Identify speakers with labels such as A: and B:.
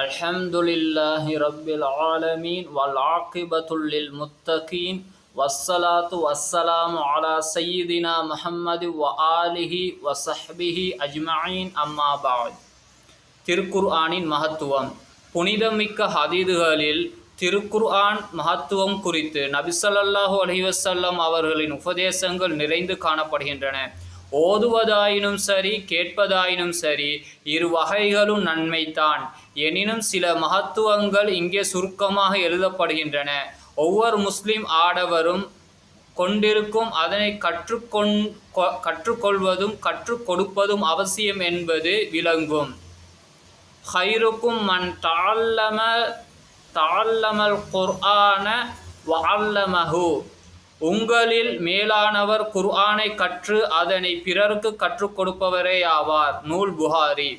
A: الحمد لله رب العالمين والعاقبة للمتقين والصلاة والسلام على سيدنا محمد وآله وصحبه أجمعين أما بعد. திருக்குர்ஆனின் மகத்துவம். புனிதமிக்க ஹதீதுகளில் திருக்குர்ஆன் மகத்துவம் குறித்து நபி ஸல்லல்லாஹு அலைஹி வஸல்லம் அவர்களின் உபதேசங்கள் நிறைந்து காணப்படுகின்றன. ஓதுவதாயினும் சரி கேட்பதாயினும் சரி இரு வகைகளும் நன்மைதான். எனினும் சில மகத்துவங்கள் இங்கே சுருக்கமாக எழுதப்படுகின்றன. ஒவ்வொரு முஸ்லிம் ஆடவரும் கொண்டிருக்கும் அதனை கற்றுக்கொள்வதும் கற்றுக் கொடுப்பதும் அவசியம் என்பது விளங்கும். ஹைருக்கும் மன் தஅல்லமல் குர்ஆன வஅல்லமஹு. உங்களில் மேலானவர் குர்ஆனை கற்று அதனை பிறருக்கு கற்றுக் கொடுப்பவரே ஆவார். நூல் புகாரி.